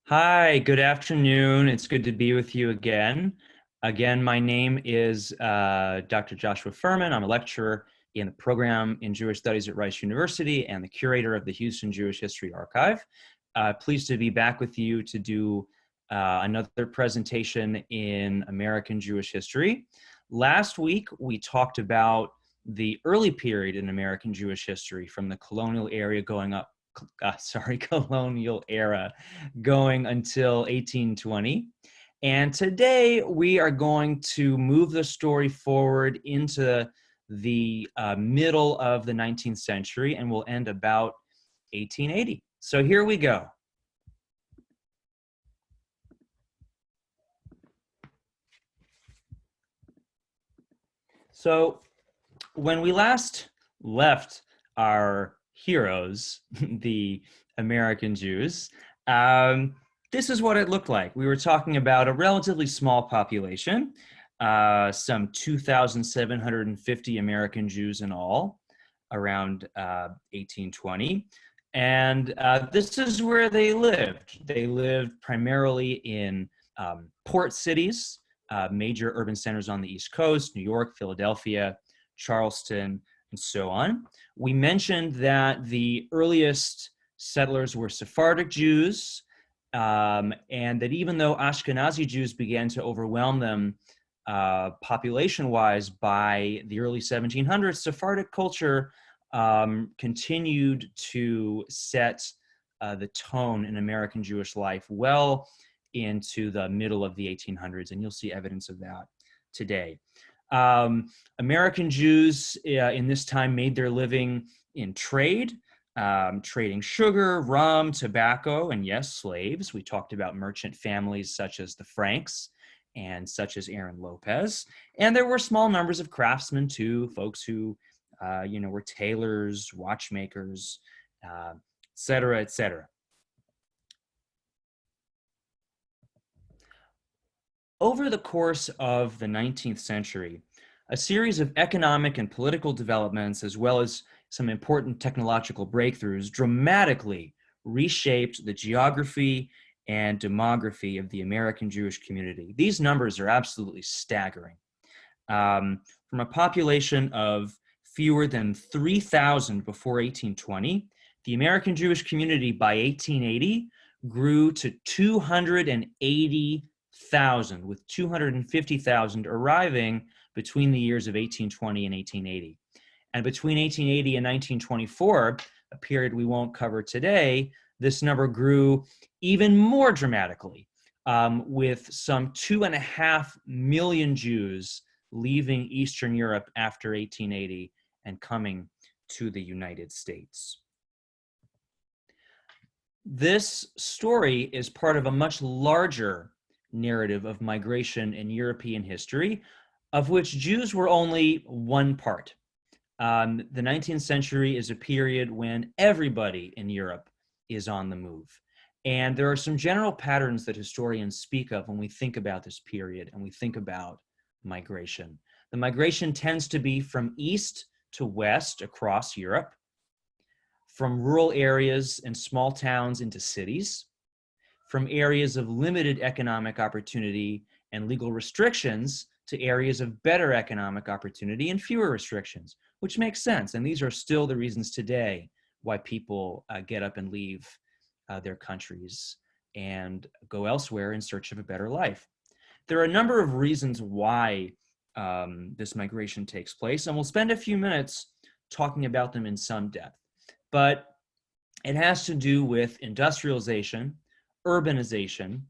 Hi, good afternoon. It's good to be with you again. Again, my name is Dr. Joshua Furman. I'm a lecturer in the program in Jewish Studies at Rice University and the curator of the Houston Jewish History Archive. Pleased to be back with you to do another presentation in American Jewish history. Last week, we talked about the early period in American Jewish history from the colonial area colonial era going until 1820. And today we are going to move the story forward into the middle of the 19th century and we'll end about 1880. So here we go. So when we last left our heroes, the American Jews, this is what it looked like. We were talking about a relatively small population, some 2,750 American Jews in all, around 1820. And this is where they lived. They lived primarily in port cities, major urban centers on the East Coast, New York, Philadelphia, Charleston, and so on. We mentioned that the earliest settlers were Sephardic Jews, and that even though Ashkenazi Jews began to overwhelm them population-wise by the early 1700s, Sephardic culture continued to set the tone in American Jewish life well into the middle of the 1800s, and you'll see evidence of that today. American Jews in this time made their living in trade, trading sugar, rum, tobacco, and yes, slaves. We talked about merchant families such as the Franks and such as Aaron Lopez. And there were small numbers of craftsmen too, folks who, were tailors, watchmakers, et cetera, et cetera. Over the course of the 19th century, a series of economic and political developments, as well as some important technological breakthroughs, dramatically reshaped the geography and demography of the American Jewish community. These numbers are absolutely staggering. From a population of fewer than 3,000 before 1820, the American Jewish community by 1880 grew to 280,000, with 250,000 arriving between the years of 1820 and 1880. And between 1880 and 1924, a period we won't cover today, this number grew even more dramatically, with some 2.5 million Jews leaving Eastern Europe after 1880 and coming to the United States. This story is part of a much larger narrative of migration in European history, of which Jews were only one part. The 19th century is a period when everybody in Europe is on the move. And there are some general patterns that historians speak of when we think about this period and we think about migration. The migration tends to be from east to west across Europe, from rural areas and small towns into cities, from areas of limited economic opportunity and legal restrictions to areas of better economic opportunity and fewer restrictions, which makes sense. And these are still the reasons today why people get up and leave their countries and go elsewhere in search of a better life. There are a number of reasons why this migration takes place, and we'll spend a few minutes talking about them in some depth. But it has to do with industrialization, urbanization,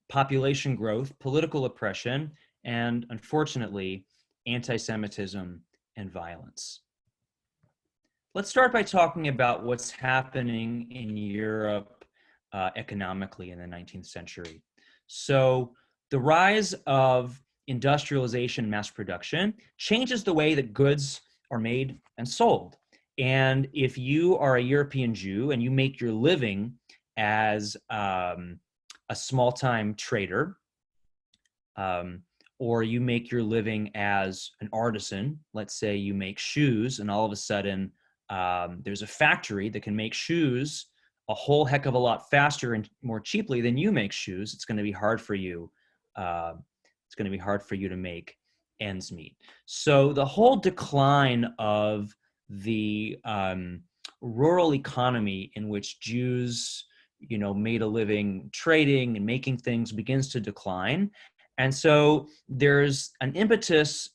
population growth, political oppression, and unfortunately, anti-Semitism and violence. Let's start by talking about what's happening in Europe economically in the 19th century. So the rise of industrialization, mass production, changes the way that goods are made and sold. And if you are a European Jew and you make your living as a small-time trader, or you make your living as an artisan, let's say you make shoes, and all of a sudden there's a factory that can make shoes a whole heck of a lot faster and more cheaply than you make shoes, it's going to be hard for you. It's going to be hard for you to make ends meet. So the whole decline of the rural economy in which Jews, made a living trading and making things begins to decline. And so there's an impetus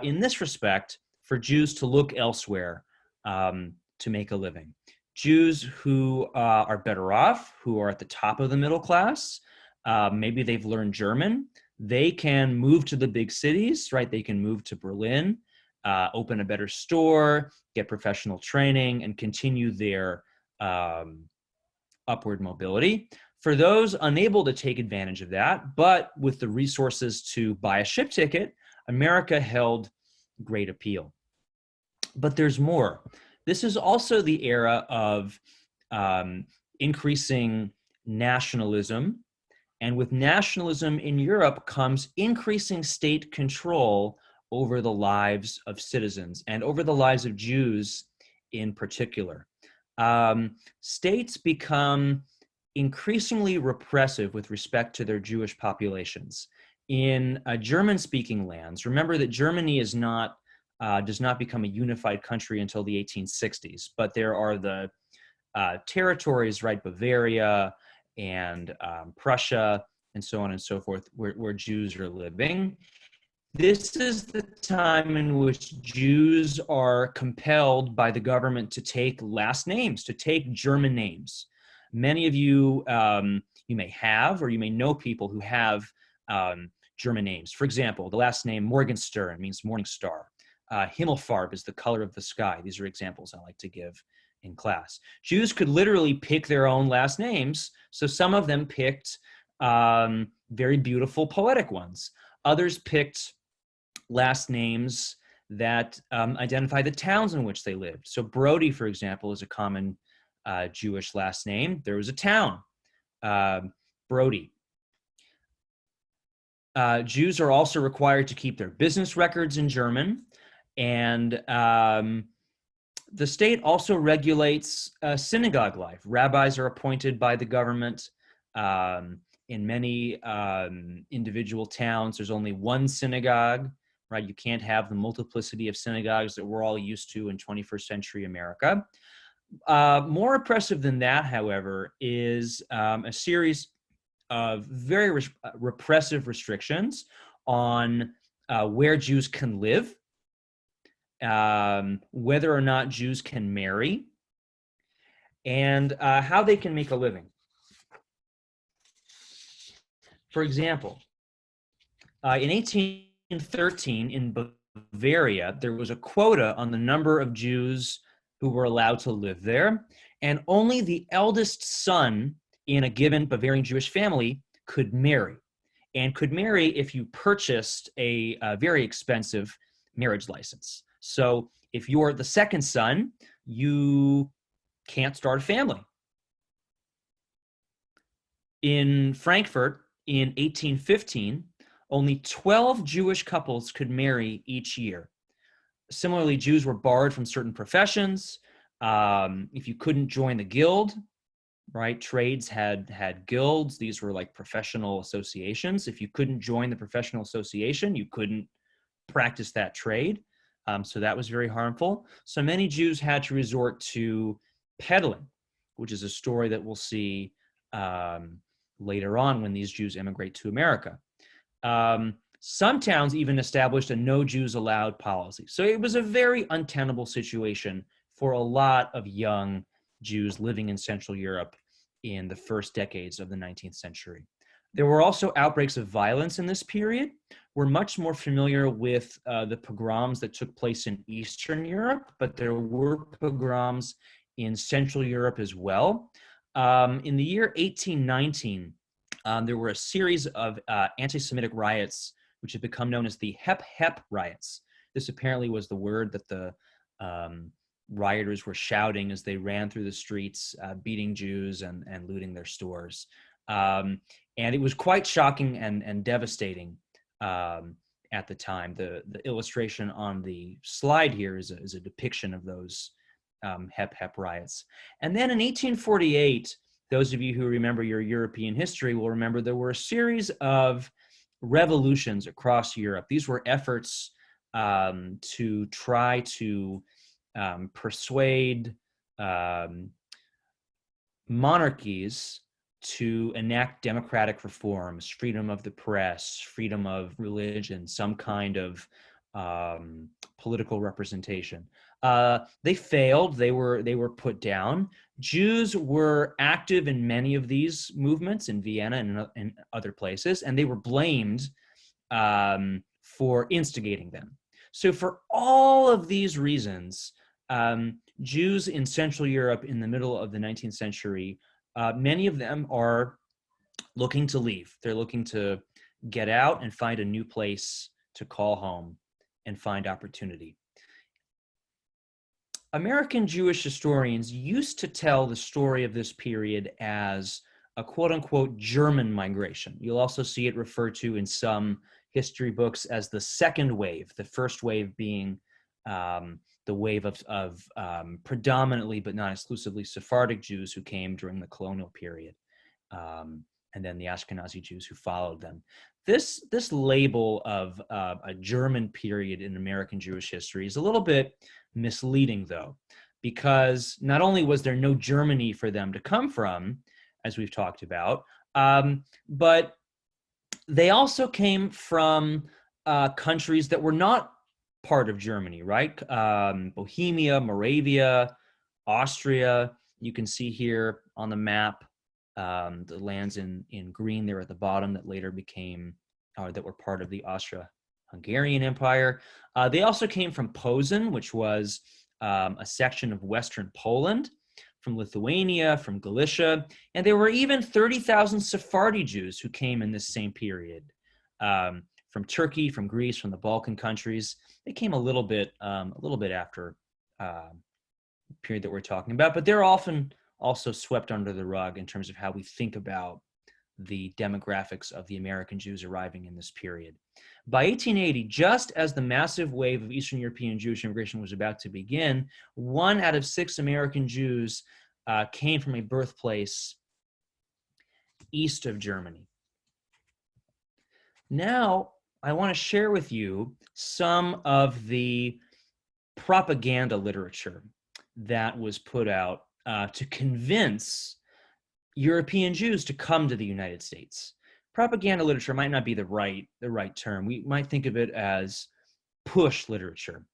in this respect for Jews to look elsewhere to make a living. Jews who are better off, who are at the top of the middle class, maybe they've learned German, they can move to the big cities, right? They can move to Berlin, open a better store, get professional training, and continue their upward mobility. For those unable to take advantage of that, but with the resources to buy a ship ticket, America held great appeal. But there's more. This is also the era of increasing nationalism. And with nationalism in Europe comes increasing state control over the lives of citizens and over the lives of Jews in particular. States become increasingly repressive with respect to their Jewish populations. In German-speaking lands, remember that Germany is not does not become a unified country until the 1860s, but there are the territories, right, Bavaria and Prussia and so on and so forth, where Jews are living. This is the time in which Jews are compelled by the government to take last names, to take German names. Many of you, you may have, or you may know people who have German names. For example, the last name Morgenstern means morning star. Himmelfarb is the color of the sky. These are examples I like to give in class. Jews could literally pick their own last names. So some of them picked very beautiful poetic ones. Others picked last names that identify the towns in which they lived. So Brody, for example, is a common Jewish last name. There was a town, Brody. Jews are also required to keep their business records in German. And the state also regulates synagogue life. Rabbis are appointed by the government. In many individual towns, there's only one synagogue, right? You can't have the multiplicity of synagogues that we're all used to in 21st century America. More oppressive than that, however, is a series of very repressive restrictions on where Jews can live, whether or not Jews can marry, and how they can make a living. For example, in 1813 in Bavaria, there was a quota on the number of Jews who were allowed to live there, and only the eldest son in a given Bavarian Jewish family could marry, and could marry if you purchased a very expensive marriage license. So if you're the second son, you can't start a family. In Frankfurt in 1815, only 12 Jewish couples could marry each year. Similarly, Jews were barred from certain professions. If you couldn't join the guild, right? Trades had guilds. These were like professional associations. If you couldn't join the professional association, you couldn't practice that trade. So that was very harmful. So many Jews had to resort to peddling, which is a story that we'll see later on when these Jews immigrate to America. Some towns even established a no Jews allowed policy. So it was a very untenable situation for a lot of young Jews living in Central Europe in the first decades of the 19th century. There were also outbreaks of violence in this period. We're much more familiar with the pogroms that took place in Eastern Europe, but there were pogroms in Central Europe as well. In the year 1819, there were a series of anti-Semitic riots, which have become known as the Hep Hep riots. This apparently was the word that the rioters were shouting as they ran through the streets, beating Jews and looting their stores. And it was quite shocking and devastating at the time. The illustration on the slide here is a depiction of those Hep riots. And then in 1848, those of you who remember your European history will remember there were a series of revolutions across Europe. These were efforts to try to persuade monarchies to enact democratic reforms, freedom of the press, freedom of religion, some kind of political representation. They failed. They were put down. Jews were active in many of these movements in Vienna and other places, and they were blamed for instigating them. So for all of these reasons, Jews in Central Europe in the middle of the 19th century, many of them are looking to leave. They're looking to get out and find a new place to call home and find opportunity. American Jewish historians used to tell the story of this period as a quote-unquote German migration. You'll also see it referred to in some history books as the second wave, the first wave being the wave of predominantly but not exclusively Sephardic Jews who came during the colonial period, and then the Ashkenazi Jews who followed them. This label of a German period in American Jewish history is a little bit misleading, though, because not only was there no Germany for them to come from, as we've talked about, but they also came from countries that were not part of Germany, right? Bohemia, Moravia, Austria. You can see here on the map the lands in green there at the bottom that later became, or that were part of the Austro-Hungarian Empire. They also came from Posen, which was a section of Western Poland, from Lithuania, from Galicia, and there were even 30,000 Sephardi Jews who came in this same period, from Turkey, from Greece, from the Balkan countries. They came a little bit after the period that we're talking about, but they're often also swept under the rug in terms of how we think about the demographics of the American Jews arriving in this period. By 1880, just as the massive wave of Eastern European Jewish immigration was about to begin, 1 out of 6 American Jews came from a birthplace east of Germany. Now, I want to share with you some of the propaganda literature that was put out to convince European Jews to come to the United States. Propaganda literature might not be the right term. We might think of it as push literature.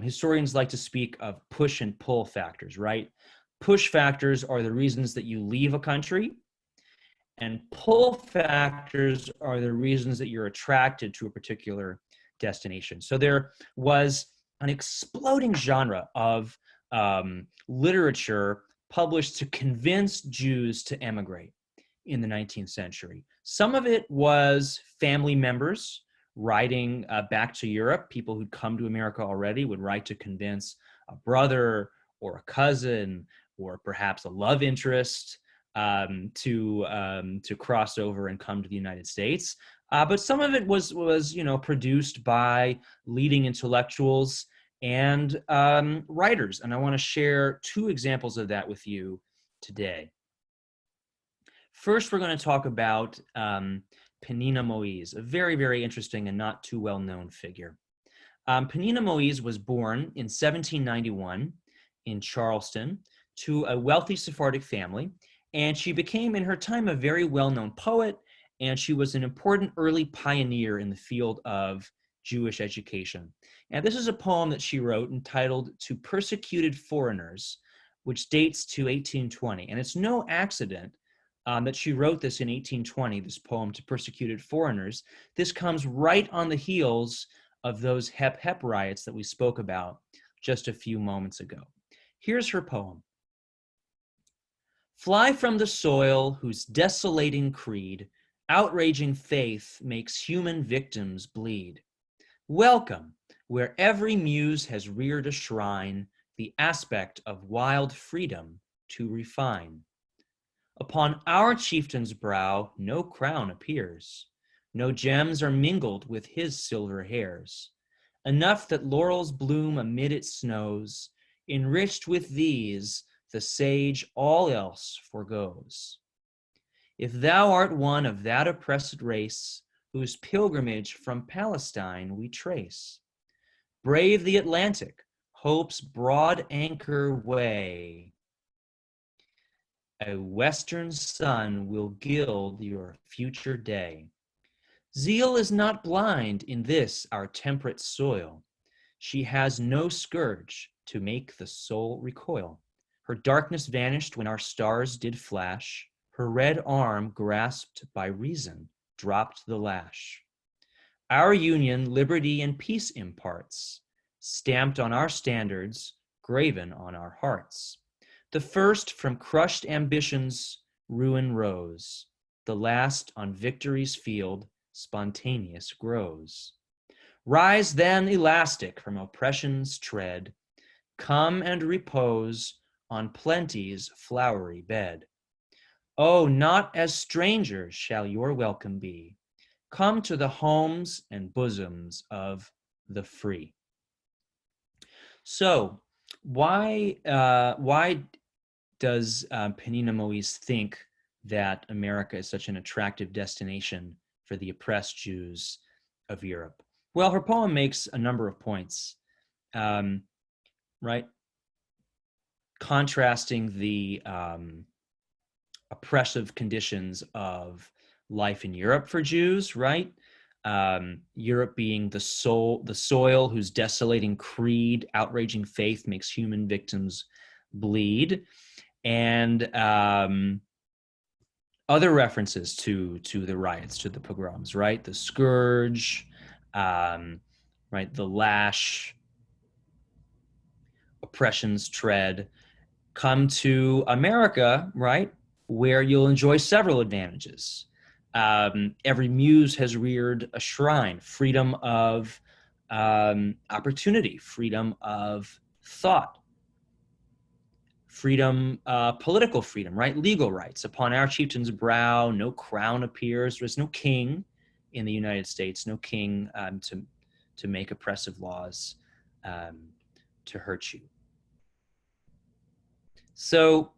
Historians like to speak of push and pull factors, right? Push factors are the reasons that you leave a country, and pull factors are the reasons that you're attracted to a particular destination. So there was an exploding genre of literature published to convince Jews to emigrate in the 19th century. Some of it was family members writing back to Europe. People who'd come to America already would write to convince a brother or a cousin or perhaps a love interest to cross over and come to the United States. But some of it was produced by leading intellectuals and writers. And I want to share 2 examples of that with you today. First, we're going to talk about Penina Moise, a very, very interesting and not too well-known figure. Penina Moise was born in 1791 in Charleston to a wealthy Sephardic family, and she became, in her time, a very well-known poet, and she was an important early pioneer in the field of Jewish education. And this is a poem that she wrote entitled "To Persecuted Foreigners," which dates to 1820. And it's no accident that she wrote this in 1820, this poem, "To Persecuted Foreigners." This comes right on the heels of those Hep riots that we spoke about just a few moments ago. Here's her poem. Fly from the soil whose desolating creed, outraging faith, makes human victims bleed. Welcome, where every muse has reared a shrine, the aspect of wild freedom to refine. Upon our chieftain's brow no crown appears, no gems are mingled with his silver hairs. Enough that laurels bloom amid its snows, Enriched with these, the sage all else forgoes. If thou art one of that oppressed race, whose pilgrimage from Palestine we trace, brave the Atlantic, hope's broad anchor weigh. A western sun will gild your future day. Zeal is not blind in this our temperate soil. She has no scourge to make the soul recoil. Her darkness vanished when our stars did flash. Her red arm, grasped by reason, dropped the lash. Our union liberty and peace imparts, stamped on our standards, graven on our hearts. The first from crushed ambition's ruin rose. The last on victory's field spontaneous grows. Rise then elastic from oppression's tread. Come and repose on plenty's flowery bed. Oh, not as strangers shall your welcome be. Come to the homes and bosoms of the free. So, why does Penina Moise think that America is such an attractive destination for the oppressed Jews of Europe? Well, her poem makes a number of points, right? Contrasting the oppressive conditions of life in Europe for Jews, right? Europe being the soil whose desolating creed, outraging faith makes human victims bleed, and other references to the riots, to the pogroms, right? The scourge, right? The lash, oppression's tread. Come to America, right? Where you'll enjoy several advantages. Every muse has reared a shrine, freedom of opportunity, freedom of thought, freedom, political freedom, right? Legal rights. Upon our chieftain's brow, no crown appears. There's no king in the United States, no king to make oppressive laws to hurt you. So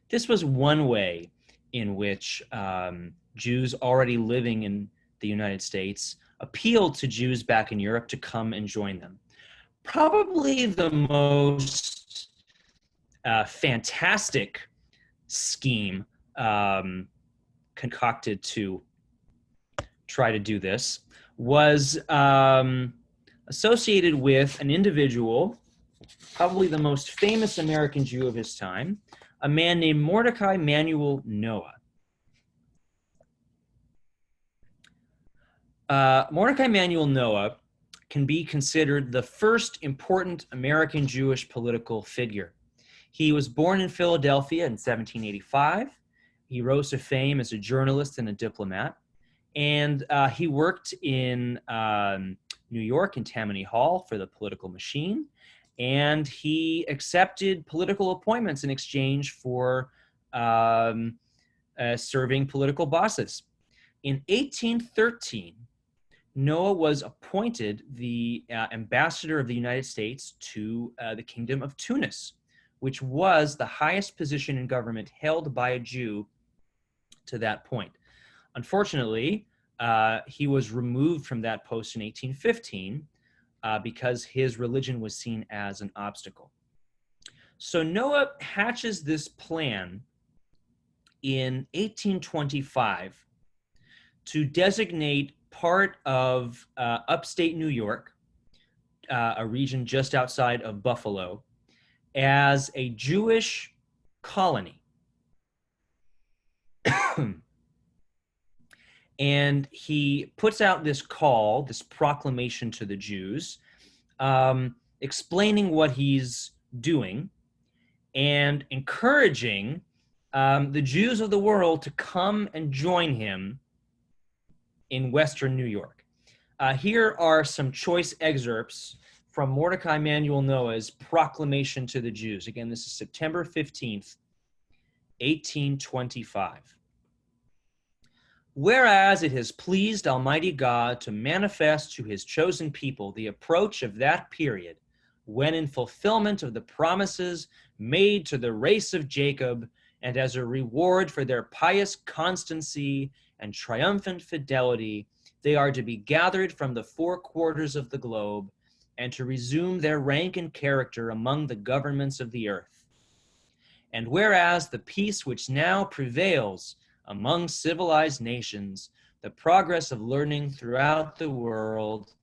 this was one way in which Jews already living in the United States appealed to Jews back in Europe to come and join them. Probably the most fantastic scheme concocted to try to do this was associated with an individual, probably the most famous American Jew of his time, a man named Mordecai Manuel Noah. Mordecai Manuel Noah can be considered the first important American Jewish political figure. He was born in Philadelphia in 1785. He rose to fame as a journalist and a diplomat. And he worked in New York in Tammany Hall for the political machine. And he accepted political appointments in exchange for serving political bosses. In 1813, Noah was appointed the ambassador of the United States to the Kingdom of Tunis, which was the highest position in government held by a Jew to that point. Unfortunately, he was removed from that post in 1815 because his religion was seen as an obstacle. So Noah hatches this plan in 1825 to designate part of upstate New York, a region just outside of Buffalo, as a Jewish colony. And he puts out this call, this proclamation to the Jews, explaining what he's doing and encouraging the Jews of the world to come and join him in Western New York. Here are some choice excerpts from Mordecai Manuel Noah's proclamation to the Jews. Again, this is September 15th, 1825. Whereas it has pleased Almighty God to manifest to his chosen people the approach of that period when in fulfillment of the promises made to the race of Jacob, and as a reward for their pious constancy and triumphant fidelity, they are to be gathered from the four quarters of the globe and to resume their rank and character among the governments of the earth. And whereas the peace which now prevails among civilized nations, the progress of learning throughout the world,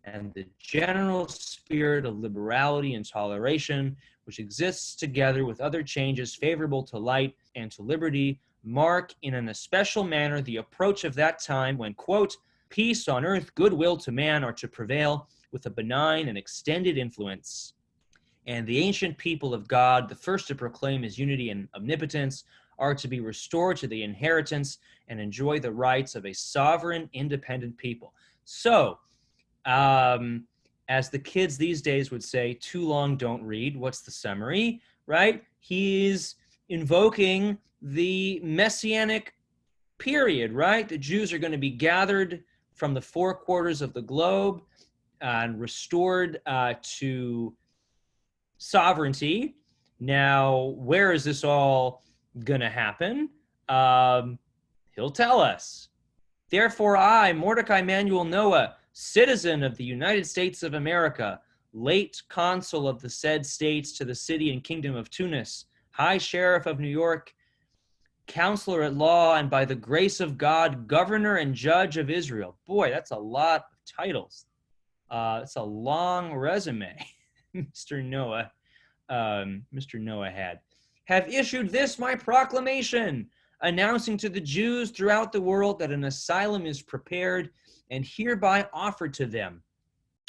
and the general spirit of liberality and toleration, which exists together with other changes favorable to light and to liberty, mark in an especial manner the approach of that time when, quote, peace on earth, goodwill to man are to prevail with a benign and extended influence. And the ancient people of God, the first to proclaim his unity and omnipotence, are to be restored to the inheritance and enjoy the rights of a sovereign, independent people. So, as the kids these days would say, too long don't read. What's the summary, right? He's invoking the messianic period, right? The Jews are going to be gathered from the four quarters of the globe and restored to sovereignty. Now, where is this all going to happen? He'll tell us. Therefore, I, Mordecai Manuel Noah, citizen of the United States of America, late consul of the said states to the city and kingdom of Tunis, high sheriff of New York, counselor at law, and by the grace of God, governor and judge of Israel. Boy, that's a lot of titles. It's a long resume, Mr. Noah had. Have issued this my proclamation, announcing to the Jews throughout the world that an asylum is prepared and hereby offered to them,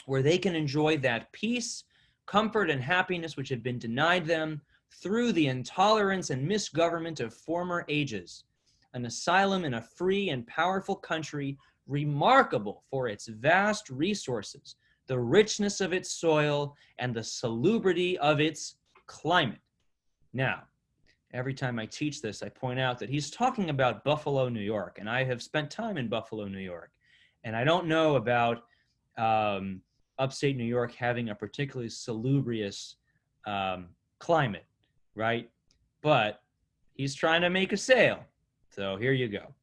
where they can enjoy that peace, comfort, and happiness which have been denied them through the intolerance and misgovernment of former ages. An asylum in a free and powerful country, remarkable for its vast resources, the richness of its soil, and the salubrity of its climate. Now, every time I teach this, I point out that he's talking about Buffalo, New York, and I have spent time in Buffalo, New York. And I don't know about upstate New York having a particularly salubrious climate, right? But he's trying to make a sale. So here you go.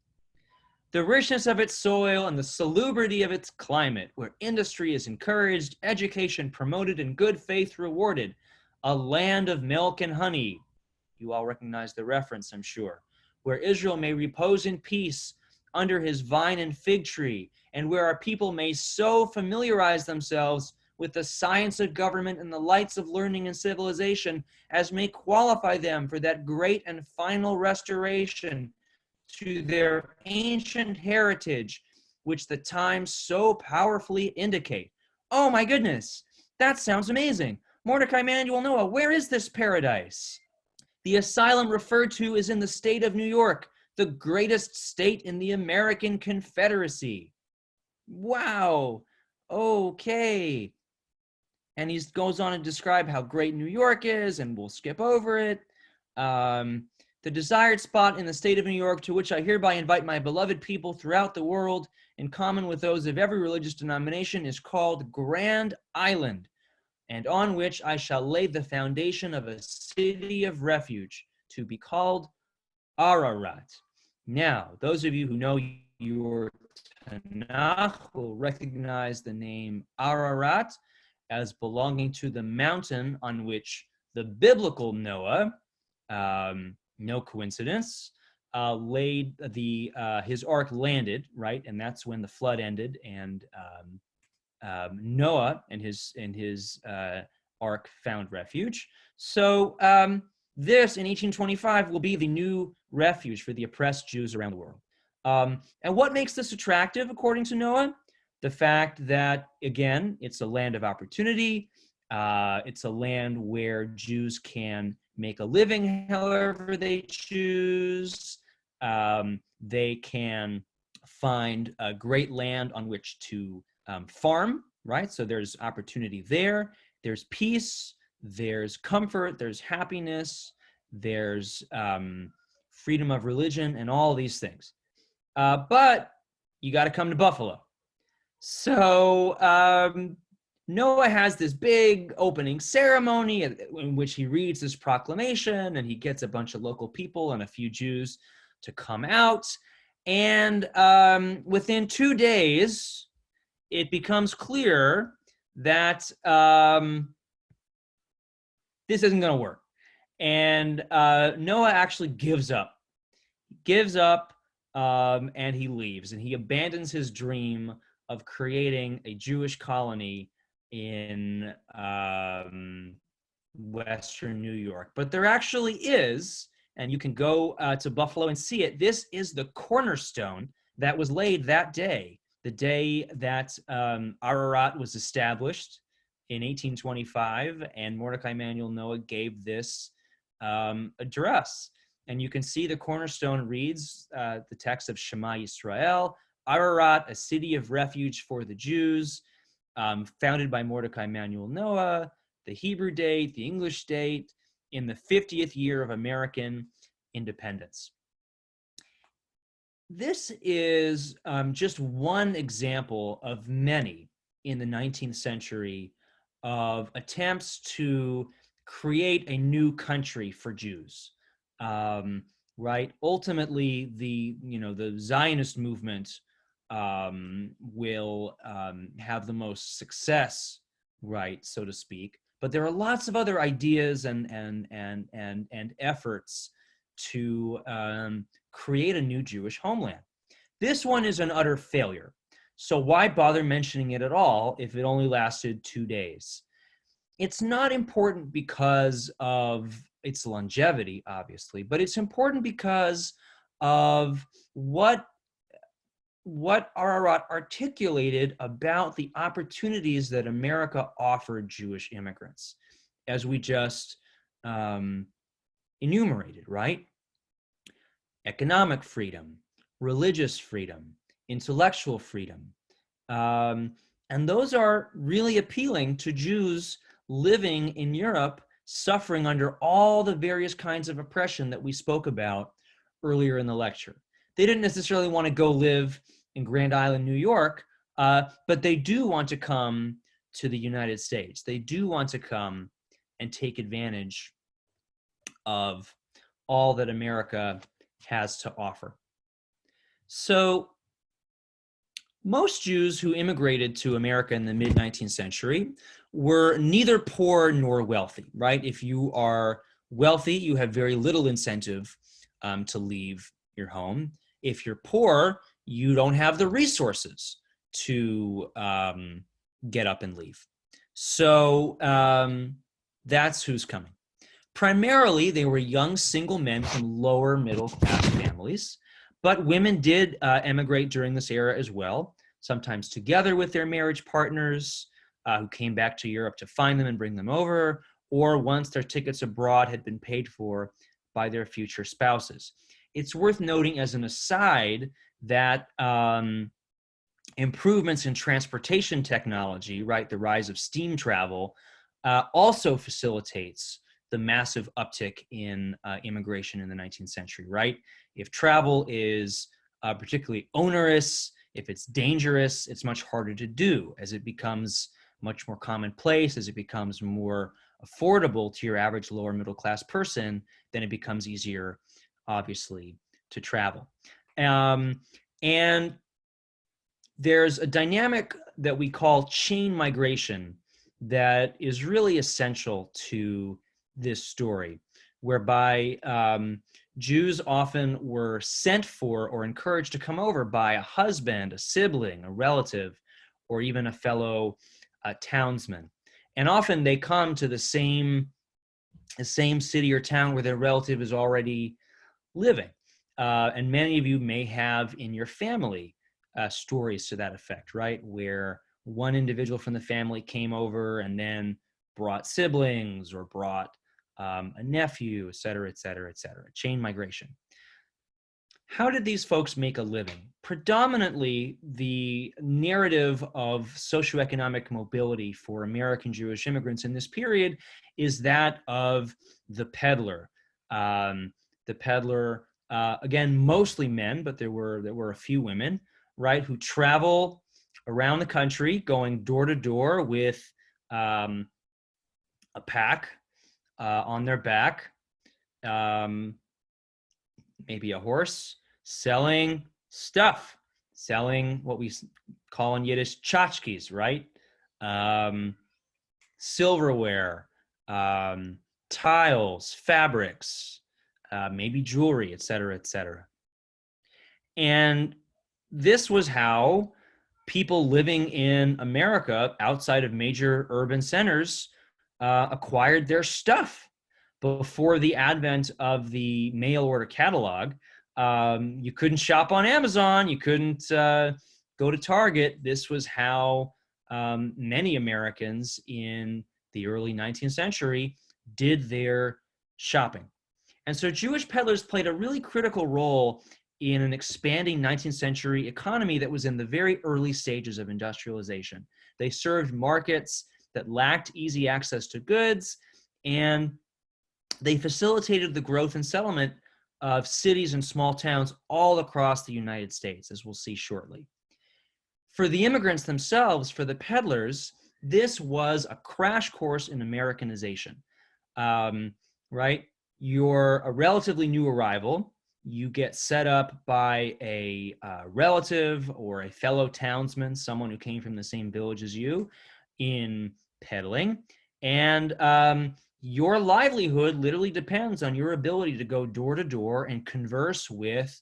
The richness of its soil and the salubrity of its climate, where industry is encouraged, education promoted, and good faith rewarded. A land of milk and honey. You all recognize the reference, I'm sure. Where Israel may repose in peace under his vine and fig tree, and where our people may so familiarize themselves with the science of government and the lights of learning and civilization as may qualify them for that great and final restoration to their ancient heritage, which the times so powerfully indicate. Oh my goodness, that sounds amazing. Mordecai Manuel Noah, where is this paradise? The asylum referred to is in the state of New York, the greatest state in the American Confederacy. Wow, okay. And he goes on to describe how great New York is, and we'll skip over it. The desired spot in the state of New York, to which I hereby invite my beloved people throughout the world, in common with those of every religious denomination, is called Grand Island, and on which I shall lay the foundation of a city of refuge, to be called Ararat. Now, those of you who know your Tanakh will recognize the name Ararat as belonging to the mountain on which the biblical Noah, no coincidence, laid his ark landed, right? And that's when the flood ended, and Noah and his ark found refuge. So this, in 1825, will be the new refuge for the oppressed Jews around the world. And what makes this attractive, according to Noah? The fact that, again, it's a land of opportunity. It's a land where Jews can make a living however they choose. They can find a great land on which to farm, right? So there's opportunity there. There's peace. There's comfort. There's happiness. There's freedom of religion and all these things. But you got to come to Buffalo. So Noah has this big opening ceremony in which he reads this proclamation, and he gets a bunch of local people and a few Jews to come out. And within 2 days, it becomes clear that this isn't going to work. And Noah actually gives up, and he leaves, and he abandons his dream of creating a Jewish colony in Western New York. But there actually is, and you can go to Buffalo and see it. This is the cornerstone that was laid that day, the day that Ararat was established in 1825, and Mordecai Emanuel Noah gave this address. And you can see the cornerstone reads the text of Shema Yisrael, Ararat, a city of refuge for the Jews, founded by Mordecai Emanuel Noah, the Hebrew date, the English date, in the 50th year of American independence. This is just one example of many in the 19th century of attempts to create a new country for Jews. Right? Ultimately, the Zionist movement will have the most success, right, so to speak. But there are lots of other ideas and efforts to create a new Jewish homeland. This one is an utter failure. So why bother mentioning it at all if it only lasted 2 days? It's not important because of its longevity, obviously, but it's important because of what Ararat articulated about the opportunities that America offered Jewish immigrants, as we just enumerated, right? Economic freedom, religious freedom, intellectual freedom. And those are really appealing to Jews living in Europe, suffering under all the various kinds of oppression that we spoke about earlier in the lecture. They didn't necessarily want to go live in Grand Island, New York, but they do want to come to the United States. They do want to come and take advantage of all that America has to offer. So most Jews who immigrated to America in the mid-19th century were neither poor nor wealthy, right? If you are wealthy, you have very little incentive to leave your home. If you're poor, you don't have the resources to get up and leave. So that's who's coming. Primarily, they were young single men from lower middle class families, but women did emigrate during this era as well, sometimes together with their marriage partners who came back to Europe to find them and bring them over, or once their tickets abroad had been paid for by their future spouses. It's worth noting as an aside that improvements in transportation technology, right, the rise of steam travel, also facilitates the massive uptick in immigration in the 19th century, right? If travel is particularly onerous, if it's dangerous, it's much harder to do as it becomes much more commonplace, as it becomes more affordable to your average lower middle class person, then it becomes easier, obviously, to travel. And there's a dynamic that we call chain migration that is really essential to this story, whereby Jews often were sent for or encouraged to come over by a husband, a sibling, a relative, or even a fellow townsman. And often they come to the same city or town where their relative is already living. And many of you may have in your family stories to that effect, right? Where one individual from the family came over and then brought siblings or brought a nephew, et cetera, et cetera, et cetera. Chain migration. How did these folks make a living? Predominantly, the narrative of socioeconomic mobility for American Jewish immigrants in this period is that of the peddler. Again, mostly men, but there were a few women, right, who travel around the country, going door to door with a pack on their back, maybe a horse, selling stuff, selling what we call in Yiddish tchotchkes, right? Silverware, tiles, fabrics, maybe jewelry, et cetera, et cetera. And this was how people living in America outside of major urban centers acquired their stuff. Before the advent of the mail order catalog, you couldn't shop on Amazon. You couldn't go to Target. This was how many Americans in the early 19th century did their shopping. And so Jewish peddlers played a really critical role in an expanding 19th century economy that was in the very early stages of industrialization. They served markets that lacked easy access to goods, and they facilitated the growth and settlement of cities and small towns all across the United States, as we'll see shortly. For the immigrants themselves, for the peddlers, this was a crash course in Americanization, right? You're a relatively new arrival. You get set up by a relative or a fellow townsman, someone who came from the same village as you, in peddling. And your livelihood literally depends on your ability to go door to door and converse with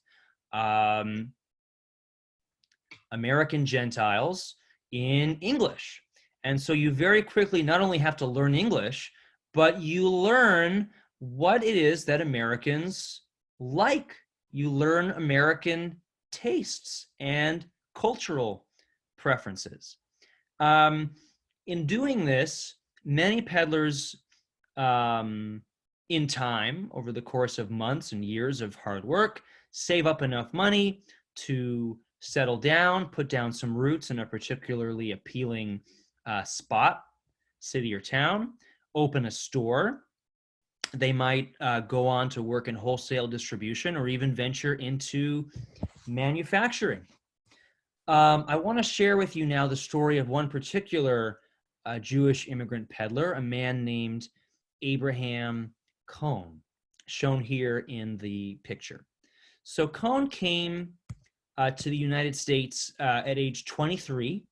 American Gentiles in English. And so you very quickly not only have to learn English, but you learn what it is that Americans like. You learn American tastes and cultural preferences. In doing this, many peddlers in time, over the course of months and years of hard work, save up enough money to settle down, put down some roots in a particularly appealing spot, city or town, open a store. They might go on to work in wholesale distribution or even venture into manufacturing. I want to share with you now the story of one particular Jewish immigrant peddler, a man named Abraham Cohn, shown here in the picture. So Cohn came to the United States at age 23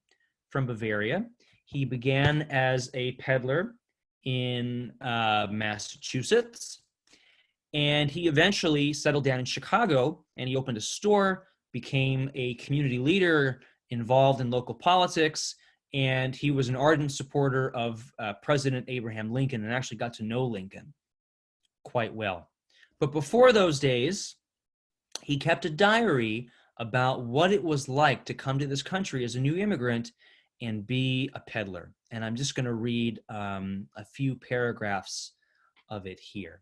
from Bavaria. He began as a peddler in Massachusetts, and he eventually settled down in Chicago, and he opened a store, became a community leader, involved in local politics, and he was an ardent supporter of President Abraham Lincoln, and actually got to know Lincoln quite well. But before those days, he kept a diary about what it was like to come to this country as a new immigrant and be a peddler. And I'm just going to read a few paragraphs of it here.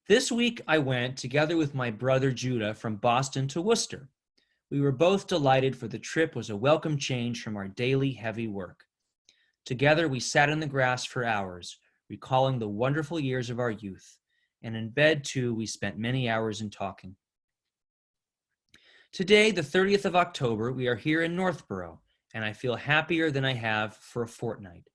This week I went, together with my brother Judah, from Boston to Worcester. We were both delighted, for the trip was a welcome change from our daily heavy work. Together we sat in the grass for hours, recalling the wonderful years of our youth, and in bed too we spent many hours in talking. Today, the 30th of October, we are here in Northborough, and I feel happier than I have for a fortnight.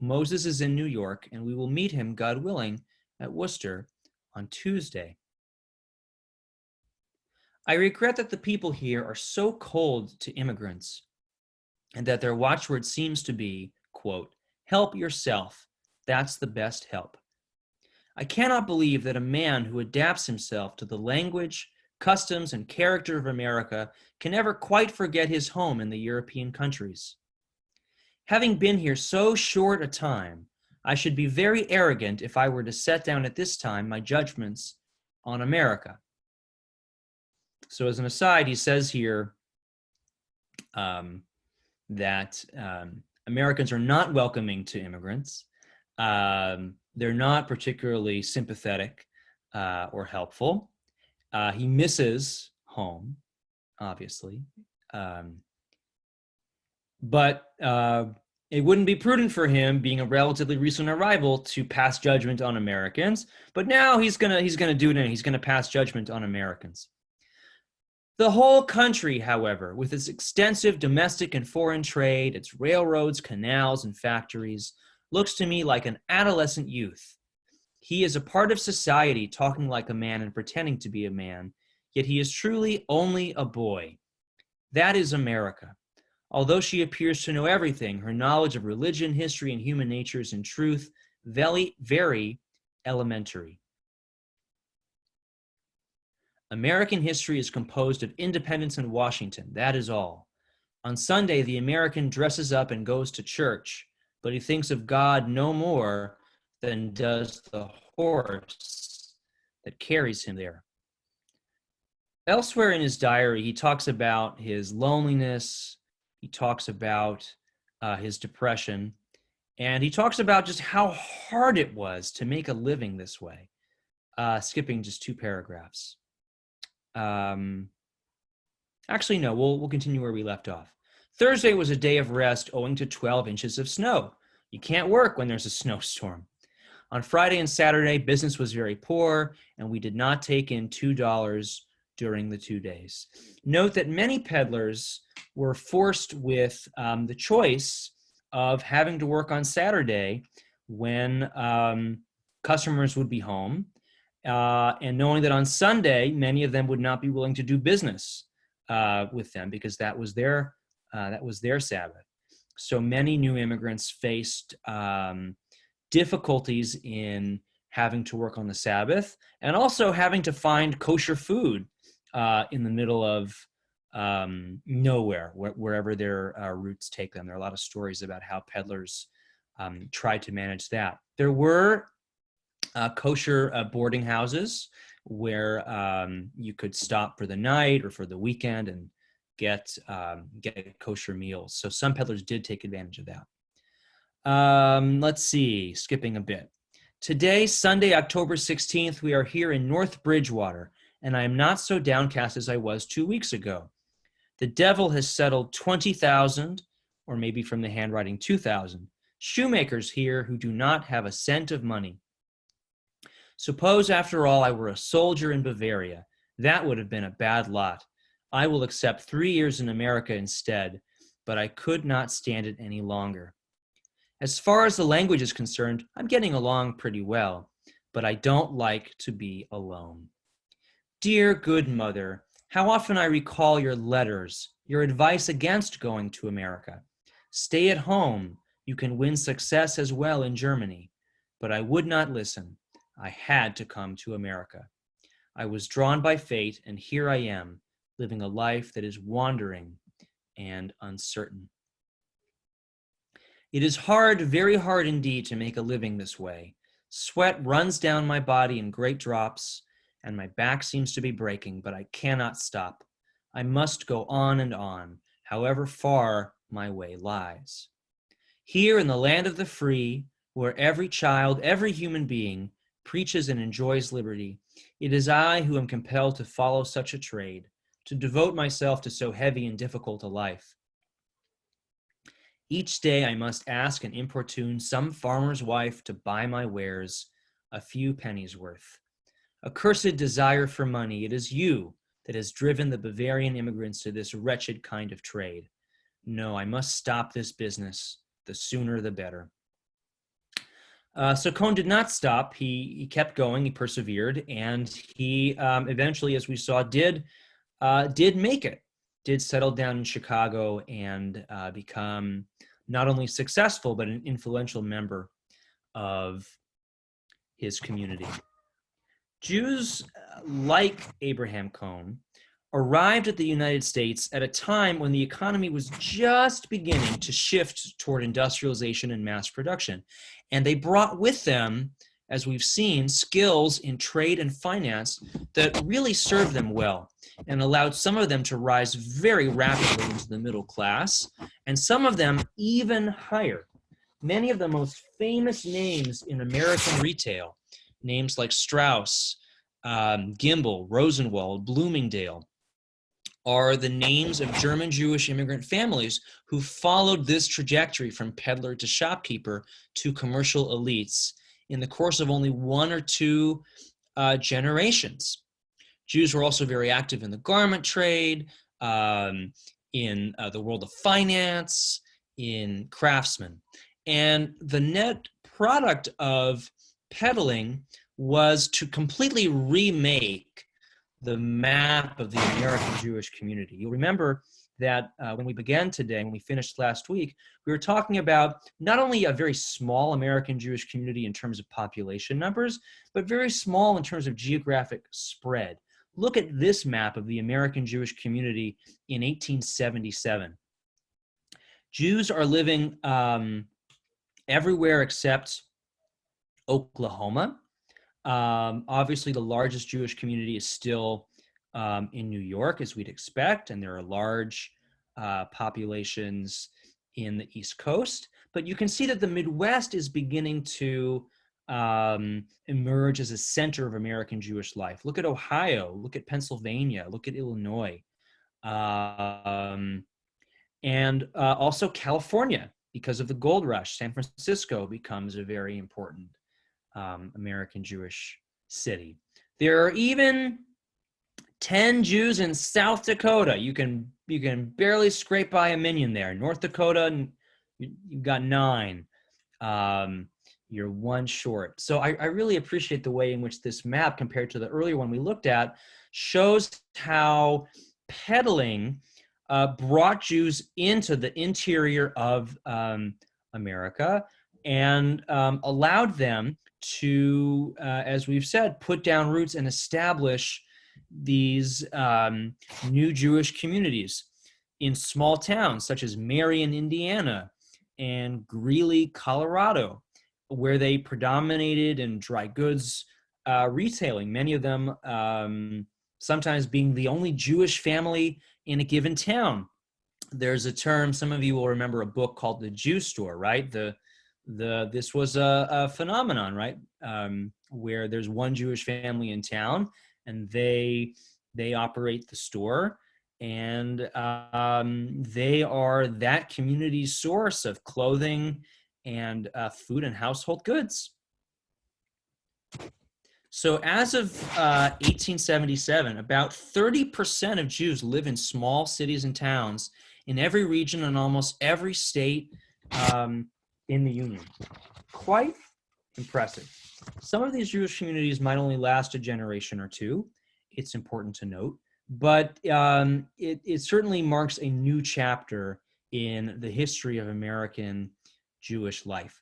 Moses is in New York, and we will meet him, God willing, at Worcester on Tuesday. I regret that the people here are so cold to immigrants, and that their watchword seems to be, quote, help yourself, that's the best help. I cannot believe that a man who adapts himself to the language, customs, and character of America can ever quite forget his home in the European countries. Having been here so short a time, I should be very arrogant if I were to set down at this time my judgments on America. So as an aside, he says here that Americans are not welcoming to immigrants. They're not particularly sympathetic or helpful. He misses home, obviously. But it wouldn't be prudent for him, being a relatively recent arrival, to pass judgment on Americans. But now he's gonna do it, and he's gonna pass judgment on Americans. The whole country, however, with its extensive domestic and foreign trade, its railroads, canals, and factories, looks to me like an adolescent youth. He is a part of society, talking like a man and pretending to be a man, yet he is truly only a boy. That is America. Although she appears to know everything, her knowledge of religion, history, and human nature is in truth very, very elementary. American history is composed of independence and Washington. That is all. On Sunday, the American dresses up and goes to church, but he thinks of God no more than does the horse that carries him there. Elsewhere in his diary, he talks about his loneliness, he talks about his depression, and he talks about just how hard it was to make a living this way, skipping just 2 paragraphs. Actually, no, we'll continue where we left off. Thursday was a day of rest owing to 12 inches of snow. You can't work when there's a snowstorm. On Friday and Saturday, business was very poor, and we did not take in $2 during the 2 days. Note that many peddlers were forced with the choice of having to work on Saturday when customers would be home, and knowing that on Sunday, many of them would not be willing to do business with them because that was their Sabbath. So many new immigrants faced difficulties in having to work on the Sabbath and also having to find kosher food in the middle of nowhere, wherever their routes take them. There are a lot of stories about how peddlers tried to manage that. There were kosher boarding houses where you could stop for the night or for the weekend and get kosher meals. So some peddlers did take advantage of that. Let's see, skipping a bit. Today, Sunday, October 16th, we are here in North Bridgewater, and I am not so downcast as I was 2 weeks ago. The devil has settled 20,000, or maybe from the handwriting 2,000, shoemakers here who do not have a cent of money. Suppose, after all, I were a soldier in Bavaria. That would have been a bad lot. I will accept 3 years in America instead, but I could not stand it any longer. As far as the language is concerned, I'm getting along pretty well, but I don't like to be alone. Dear good mother, how often I recall your letters, your advice against going to America. Stay at home. You can win success as well in Germany. But I would not listen. I had to come to America. I was drawn by fate, and here I am, living a life that is wandering and uncertain. It is hard, very hard indeed, to make a living this way. Sweat runs down my body in great drops, and my back seems to be breaking, but I cannot stop. I must go on and on, however far my way lies. Here in the land of the free, where every child, every human being, preaches and enjoys liberty, it is I who am compelled to follow such a trade, to devote myself to so heavy and difficult a life. Each day I must ask and importune some farmer's wife to buy my wares, a few pennies worth. Accursed desire for money, it is you that has driven the Bavarian immigrants to this wretched kind of trade. No, I must stop this business. The sooner the better. So Cohn did not stop. He kept going. He persevered, and he eventually, as we saw, did make it. Did settle down in Chicago and become not only successful but an influential member of his community. Jews like Abraham Cohn arrived at the United States at a time when the economy was just beginning to shift toward industrialization and mass production. And they brought with them, as we've seen, skills in trade and finance that really served them well and allowed some of them to rise very rapidly into the middle class, and some of them even higher. Many of the most famous names in American retail, names like Strauss, Gimbel, Rosenwald, Bloomingdale, are the names of German Jewish immigrant families who followed this trajectory from peddler to shopkeeper to commercial elites in the course of only 1 or 2 generations. Jews were also very active in the garment trade, in the world of finance, in craftsmen. And the net product of peddling was to completely remake the map of the American Jewish community. You'll remember that when we began today, when we finished last week, we were talking about not only a very small American Jewish community in terms of population numbers, but very small in terms of geographic spread. Look at this map of the American Jewish community in 1877. Jews are living everywhere except Oklahoma. Obviously, the largest Jewish community is still in New York, as we'd expect, and there are large populations in the East Coast. But you can see that the Midwest is beginning to emerge as a center of American Jewish life. Look at Ohio, look at Pennsylvania, look at Illinois, and also California. Because of the gold rush, San Francisco becomes a very important American Jewish city. There are even 10 Jews in South Dakota. You can barely scrape by a million there. North Dakota, you've got 9. You're 1 short. So I really appreciate the way in which this map, compared to the earlier one we looked at, shows how peddling brought Jews into the interior of America and allowed them to, as we've said, put down roots and establish these new Jewish communities in small towns such as Marion, Indiana, and Greeley, Colorado, where they predominated in dry goods retailing, many of them sometimes being the only Jewish family in a given town. There's a term, some of you will remember a book called The Jew Store, right? This was a phenomenon, right? Where there's one Jewish family in town, and they operate the store, and they are that community's source of clothing and food and household goods. So as of 1877, about 30% of Jews live in small cities and towns in every region and almost every state in the Union. Quite impressive. Some of these Jewish communities might only last a generation or two. It's important to note. But it certainly marks a new chapter in the history of American Jewish life.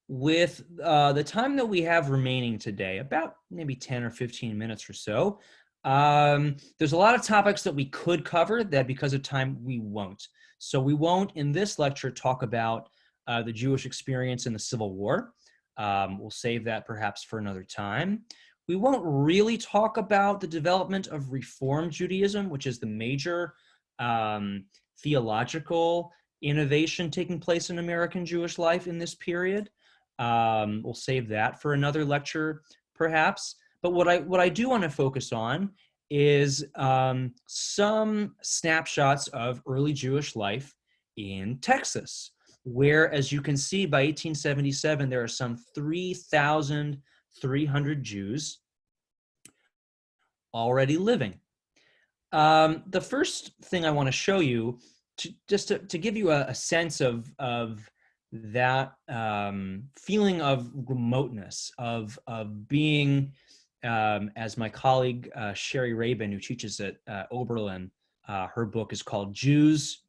With the time that we have remaining today, about maybe 10 or 15 minutes or so, there's a lot of topics that we could cover that because of time we won't. So we won't in this lecture talk about the Jewish experience in the Civil War. We'll save that perhaps for another time. We won't really talk about the development of Reform Judaism, which is the major theological innovation taking place in American Jewish life in this period. We'll save that for another lecture, perhaps. But what I do want to focus on is some snapshots of early Jewish life in Texas, where, as you can see, by 1877, there are some 3,300 Jews already living. The first thing I want to show you, to give you a sense of that feeling of remoteness, of being, as my colleague Sherry Rabin, who teaches at Oberlin, her book is called Jews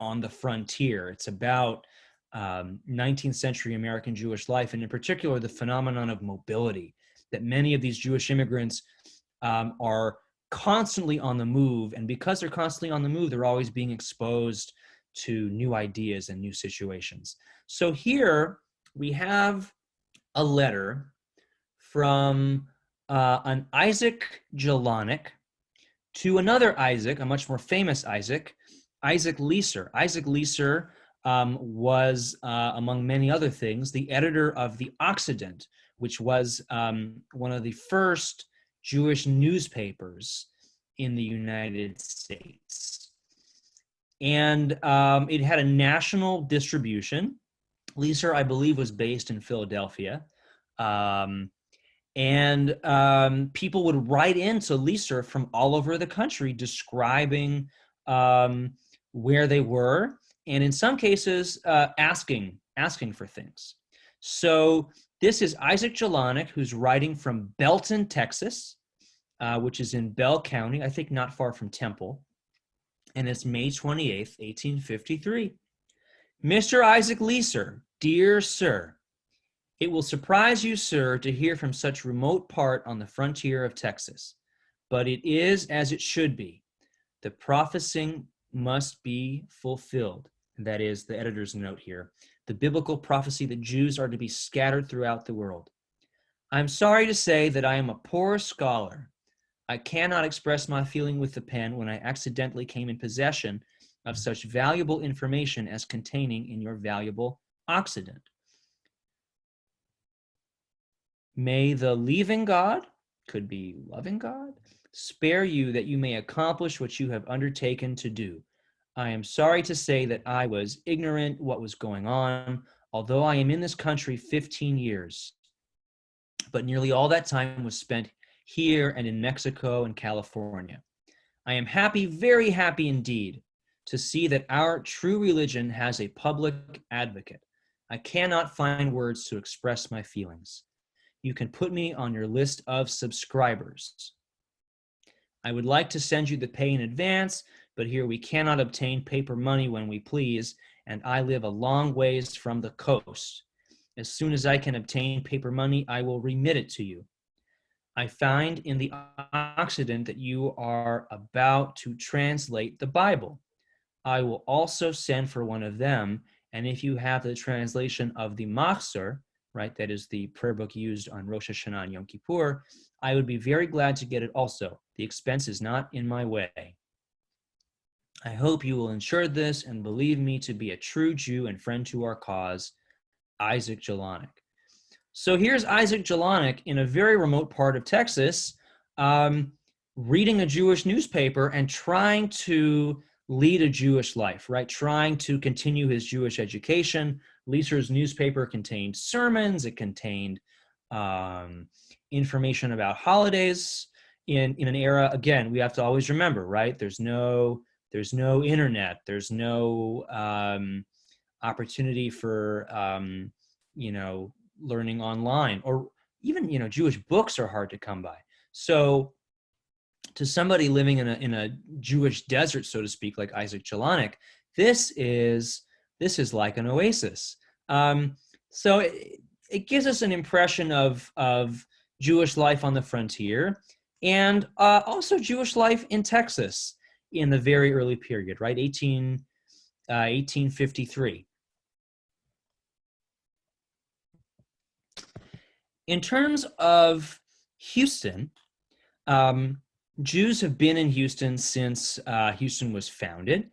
on the Frontier. It's about 19th century American Jewish life, and in particular, the phenomenon of mobility, that many of these Jewish immigrants are constantly on the move. And because they're constantly on the move, they're always being exposed to new ideas and new situations. So here we have a letter from an Isaac Jelonic to another Isaac, a much more famous Isaac Leeser. Isaac Leeser was, among many other things, the editor of the Occident, which was one of the first Jewish newspapers in the United States. And it had a national distribution. Leeser, I believe, was based in Philadelphia. And people would write into Lisa from all over the country describing where they were, and in some cases asking for things. So this is Isaac Jelonic, who's writing from Belton, Texas, which is in Bell County, I think not far from Temple. And it's May 28th, 1853. Mr. Isaac Leeser, dear sir, it will surprise you, sir, to hear from such remote part on the frontier of Texas, but it is as it should be. The prophesying must be fulfilled. And that is the editor's note here. The biblical prophecy that Jews are to be scattered throughout the world. I'm sorry to say that I am a poor scholar. I cannot express my feeling with the pen when I accidentally came in possession of such valuable information as containing in your valuable Occident. May the leaving God, could be loving God, spare you that you may accomplish what you have undertaken to do. I am sorry to say that I was ignorant what was going on, although I am in this country 15 years. But nearly all that time was spent here and in Mexico and California. I am happy, very happy indeed, to see that our true religion has a public advocate. I cannot find words to express my feelings. You can put me on your list of subscribers. I would like to send you the pay in advance, but here we cannot obtain paper money when we please, and I live a long ways from the coast. As soon as I can obtain paper money, I will remit it to you. I find in the Occident that you are about to translate the Bible. I will also send for one of them, and if you have the translation of the Machzor, right, that is the prayer book used on Rosh Hashanah and Yom Kippur, I would be very glad to get it also. The expense is not in my way. I hope you will ensure this and believe me to be a true Jew and friend to our cause, Isaac Jelonic. So here's Isaac Jelonic in a very remote part of Texas, reading a Jewish newspaper and trying to lead a Jewish life, right? Trying to continue his Jewish education. Leeser's newspaper contained sermons. It contained information about holidays in an era, again, we have to always remember, right? There's no internet. There's no opportunity for, learning online, or even, Jewish books are hard to come by. So to somebody living in a Jewish desert, so to speak, like Isaac Jelonic, this is like an oasis. So it gives us an impression of Jewish life on the frontier, and also Jewish life in Texas in the very early period, right? 1853. In terms of Houston, Jews have been in Houston since Houston was founded.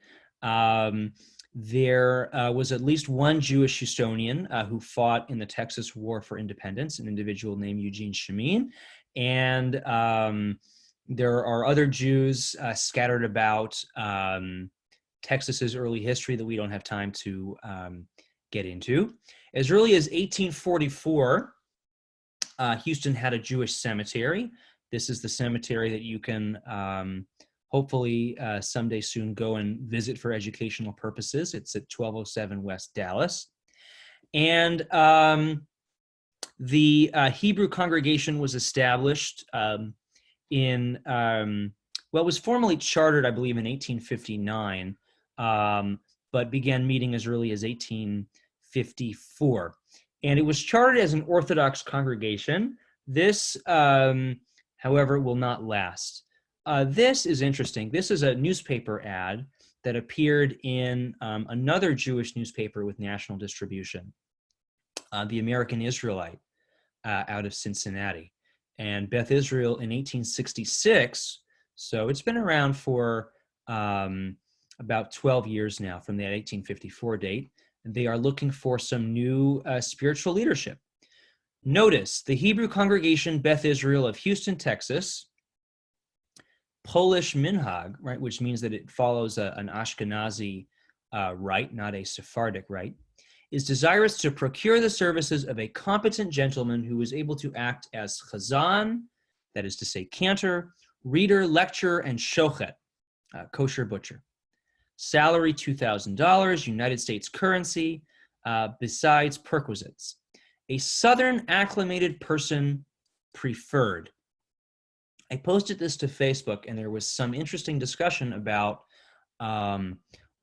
There was at least one Jewish Houstonian who fought in the Texas War for Independence, an individual named Eugene Shamin. And there are other Jews scattered about Texas's early history that we don't have time to get into. As early as 1844, Houston had a Jewish cemetery. This is the cemetery that you can hopefully someday soon go and visit for educational purposes. It's at 1207 West Dallas. And the Hebrew congregation was established it was formally chartered, I believe, in 1859, but began meeting as early as 1854. And it was chartered as an Orthodox congregation. This, however, will not last. This is interesting. This is a newspaper ad that appeared in another Jewish newspaper with national distribution, the American Israelite, out of Cincinnati. And Beth Israel in 1866, so it's been around for about 12 years now from that 1854 date. They are looking for some new spiritual leadership. Notice the Hebrew congregation Beth Israel of Houston, Texas, Polish minhag, right, which means that it follows an Ashkenazi rite, not a Sephardic rite, is desirous to procure the services of a competent gentleman who is able to act as chazan, that is to say cantor, reader, lecturer, and shochet, kosher butcher. Salary $2,000, United States currency, besides perquisites. A Southern acclimated person preferred. I posted this to Facebook, and there was some interesting discussion about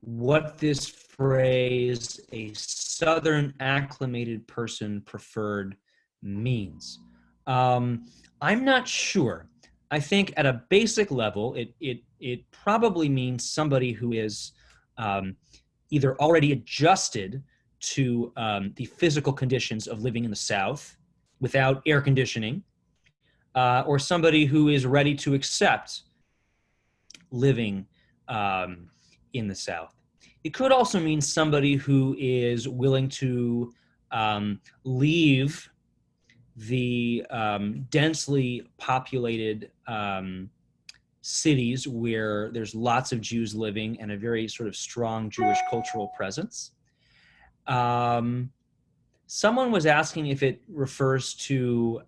what this phrase, a Southern acclimated person preferred, means. I'm not sure. I think at a basic level, it probably means somebody who is either already adjusted to the physical conditions of living in the South without air conditioning, or somebody who is ready to accept living in the South. It could also mean somebody who is willing to leave the densely populated cities where there's lots of Jews living and a very sort of strong Jewish cultural presence. Someone was asking if it refers to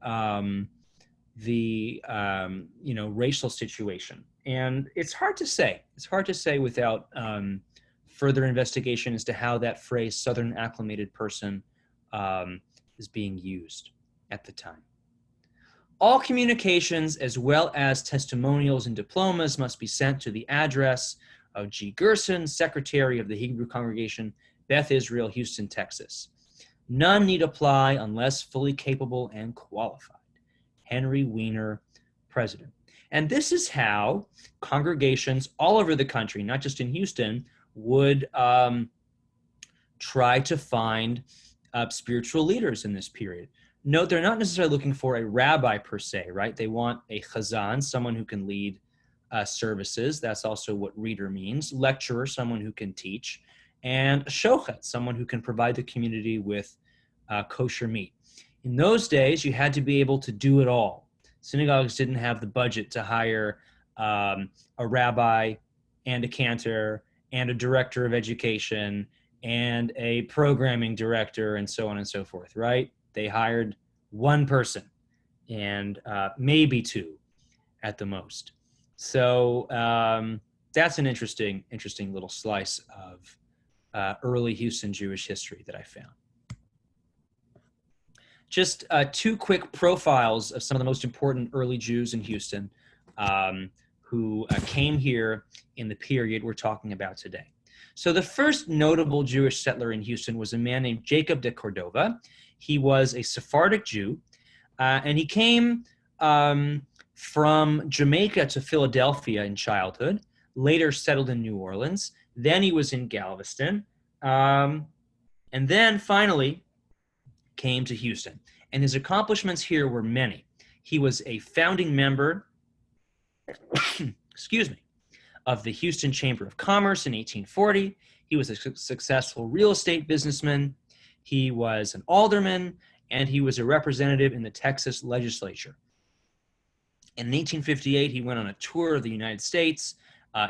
the racial situation, and it's hard to say. It's hard to say without further investigation as to how that phrase "Southern acclimated person" is being used at the time. All communications, as well as testimonials and diplomas, must be sent to the address of G. Gerson, Secretary of the Hebrew Congregation, Beth Israel, Houston, Texas. None need apply unless fully capable and qualified. Henry Weiner, President. And this is how congregations all over the country, not just in Houston, would try to find spiritual leaders in this period. Note, they're not necessarily looking for a rabbi per se, right? They want a chazan, someone who can lead services. That's also what reader means. Lecturer, someone who can teach. And a shochet, someone who can provide the community with kosher meat. In those days, you had to be able to do it all. Synagogues didn't have the budget to hire a rabbi and a cantor and a director of education and a programming director and so on and so forth, right? They hired one person and maybe two at the most. So that's an interesting little slice of early Houston Jewish history that I found. Just two quick profiles of some of the most important early Jews in Houston who came here in the period we're talking about today. So the first notable Jewish settler in Houston was a man named Jacob de Cordova. He was a Sephardic Jew, and he came from Jamaica to Philadelphia in childhood, later settled in New Orleans. Then he was in Galveston, and then finally came to Houston. And his accomplishments here were many. He was a founding member, of the Houston Chamber of Commerce in 1840. He was a successful real estate businessman. He was an alderman, and he was a representative in the Texas legislature. In 1858, he went on a tour of the United States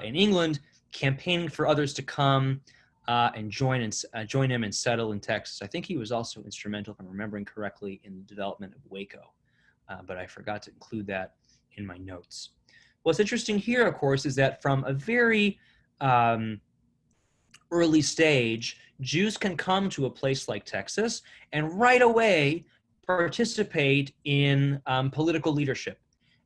in England, campaigning for others to come and join him and settle in Texas. I think he was also instrumental, if I'm remembering correctly, in the development of Waco, but I forgot to include that in my notes. What's interesting here, of course, is that from a very early stage, Jews can come to a place like Texas and right away participate in political leadership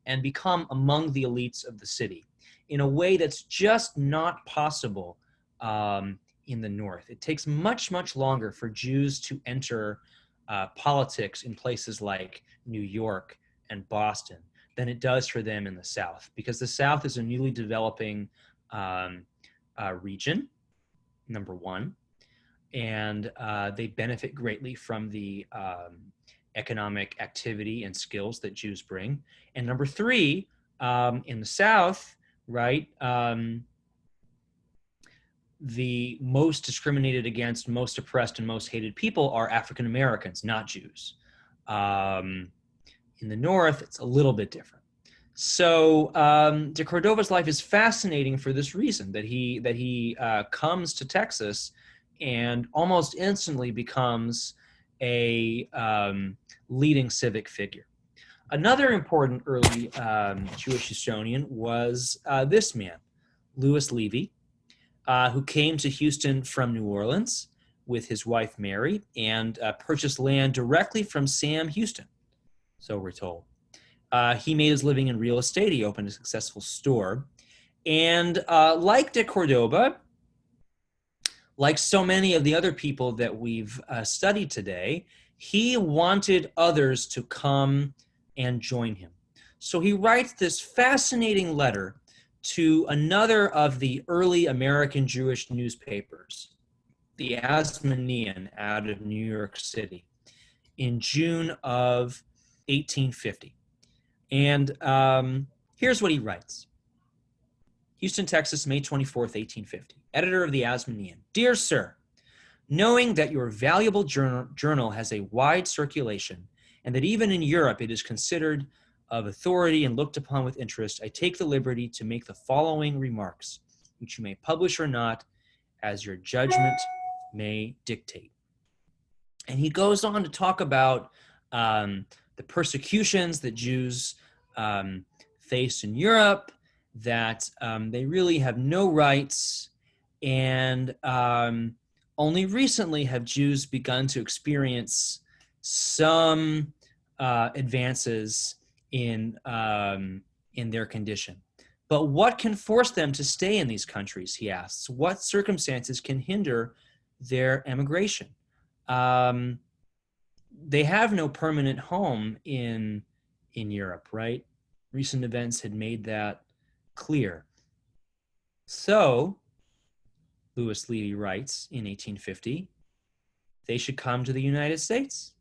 and become among the elites of the city in a way that's just not possible in the North. It takes much, much longer for Jews to enter politics in places like New York and Boston than it does for them in the South, because the South is a newly developing region, number one, and they benefit greatly from the economic activity and skills that Jews bring. And number three, in the South, right, the most discriminated against, most oppressed, and most hated people are African Americans, not Jews. In the North, it's a little bit different. So de Cordova's life is fascinating for this reason, that he comes to Texas and almost instantly becomes a leading civic figure. Another important early Jewish historian was this man, Louis Levy, who came to Houston from New Orleans with his wife Mary and purchased land directly from Sam Houston, so we're told. He made his living in real estate. He opened a successful store. And like de Cordoba, like so many of the other people that we've studied today, he wanted others to come and join him. So he writes this fascinating letter to another of the early American Jewish newspapers, the Asmonean out of New York City, in June of 1850. And here's what he writes. Houston, Texas, May 24th, 1850. Editor of the Asmonean. Dear Sir, knowing that your valuable journal has a wide circulation and that even in Europe it is considered of authority and looked upon with interest, I take the liberty to make the following remarks, which you may publish or not, as your judgment may dictate. And he goes on to talk about the persecutions that Jews face in Europe, that they really have no rights, and only recently have Jews begun to experience some advances in their condition. But what can force them to stay in these countries, he asks? What circumstances can hinder their emigration? They have no permanent home in Europe, right? Recent events had made that clear. So, Louis Levy writes in 1850, they should come to the United States.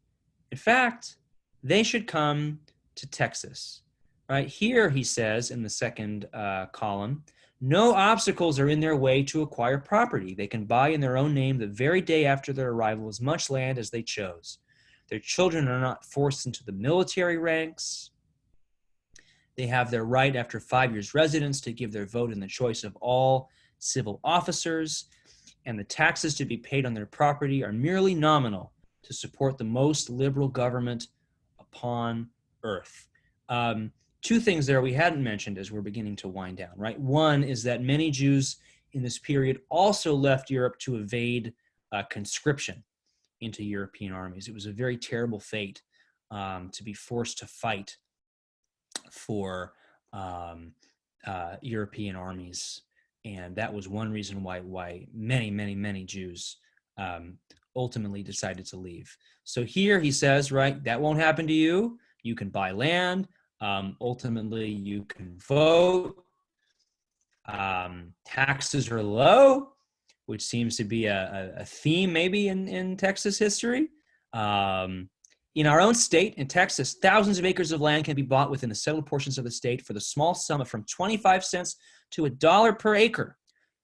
In fact, they should come to Texas. Right here, he says in the second column, no obstacles are in their way to acquire property. They can buy in their own name the very day after their arrival as much land as they chose. Their children are not forced into the military ranks. They have their right after 5 years' residence to give their vote in the choice of all civil officers, and the taxes to be paid on their property are merely nominal to support the most liberal government upon earth. Two things there we hadn't mentioned as we're beginning to wind down, right? One is that many Jews in this period also left Europe to evade conscription into European armies. It was a very terrible fate to be forced to fight for European armies, and that was one reason why many Jews ultimately decided to leave. So here he says, right, that won't happen to you. You can buy land. Ultimately, you can vote. Taxes are low, which seems to be a theme maybe in Texas history. In our own state, in Texas, thousands of acres of land can be bought within the settled portions of the state for the small sum of from 25 cents to $1 per acre.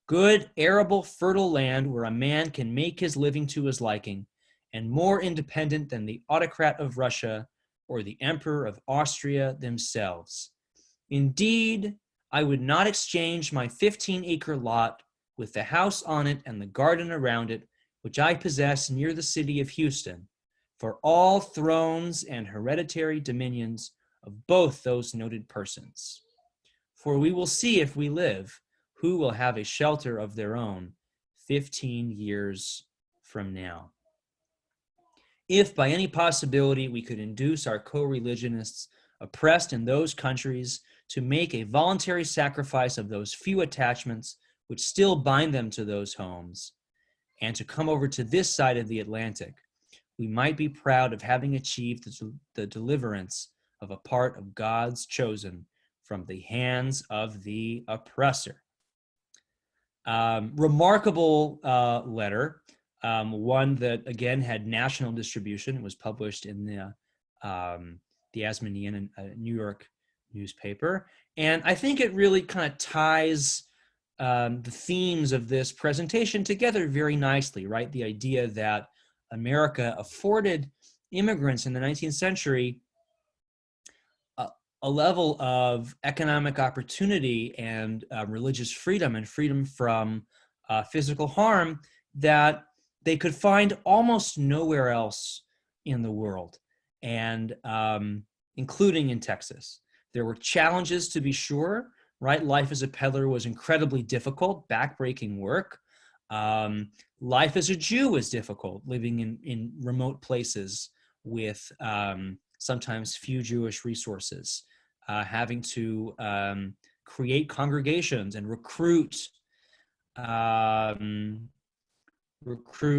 Good, arable, fertile land where a man can make his living to his liking, and more independent than the autocrat of Russia or the emperor of Austria themselves. Indeed, I would not exchange my 15-acre lot with the house on it and the garden around it, which I possess near the city of Houston, for all thrones and hereditary dominions of both those noted persons. For we will see if we live who will have a shelter of their own 15 years from now. If by any possibility we could induce our co-religionists oppressed in those countries to make a voluntary sacrifice of those few attachments which still bind them to those homes, and to come over to this side of the Atlantic, we might be proud of having achieved the deliverance of a part of God's chosen from the hands of the oppressor. Remarkable letter, one that again had national distribution. It was published in the Asmonean, a New York newspaper, and I think it really kind of ties the themes of this presentation together very nicely, right? The idea that America afforded immigrants in the 19th century a level of economic opportunity and religious freedom and freedom from physical harm that they could find almost nowhere else in the world, and including in Texas. There were challenges, to be sure, right? Life as a peddler was incredibly difficult, backbreaking work. Life as a Jew was difficult, living in remote places with sometimes few Jewish resources, having to create congregations and recruit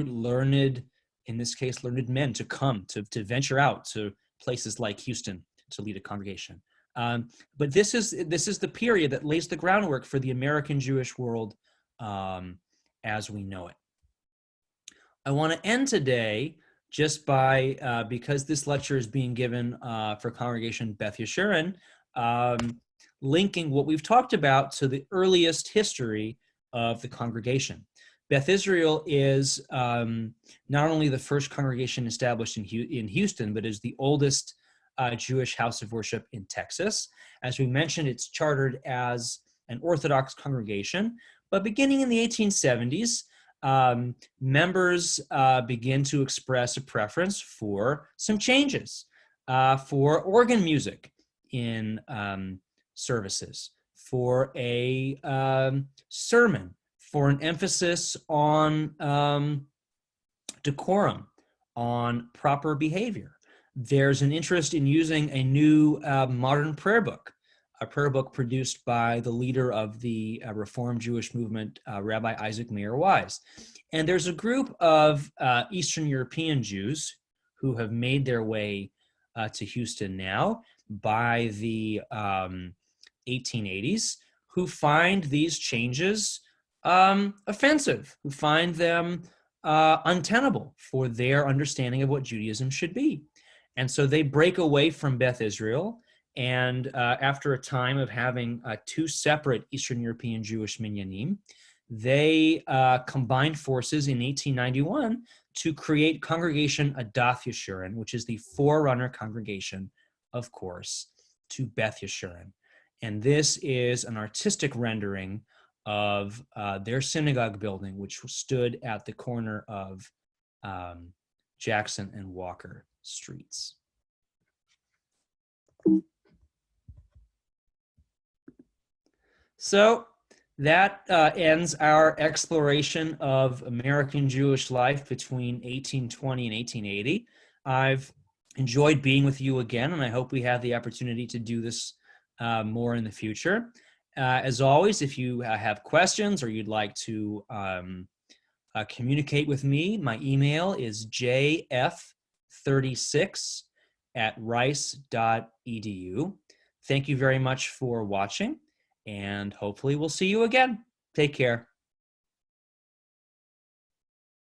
learned, in this case, learned men to come, to venture out to places like Houston to lead a congregation. But this is the period that lays the groundwork for the American Jewish world as we know it. I want to end today just by, because this lecture is being given for Congregation Beth Yeshurun, linking what we've talked about to the earliest history of the congregation. Beth Israel is not only the first congregation established in Houston, but is the oldest Jewish house of worship in Texas. As we mentioned, it's chartered as an Orthodox congregation, but beginning in the 1870s, members begin to express a preference for some changes, for organ music in services, for a sermon, for an emphasis on decorum, on proper behavior. There's an interest in using a new modern prayer book, a prayer book produced by the leader of the Reform Jewish movement, Rabbi Isaac Mayer Wise. And there's a group of Eastern European Jews who have made their way to Houston now by the 1880s, who find these changes offensive, who find them untenable for their understanding of what Judaism should be. And so they break away from Beth Israel, and after a time of having two separate Eastern European Jewish minyanim, they combined forces in 1891 to create Congregation Adath Yeshurun, which is the forerunner congregation, of course, to Beth Yeshurun. And this is an artistic rendering of their synagogue building, which stood at the corner of Jackson and Walker Streets. So that ends our exploration of American Jewish life between 1820 and 1880. I've enjoyed being with you again, and I hope we have the opportunity to do this more in the future. As always, if you have questions or you'd like to communicate with me, my email is jf36@rice.edu. Thank you very much for watching, and hopefully we'll see you again. Take care.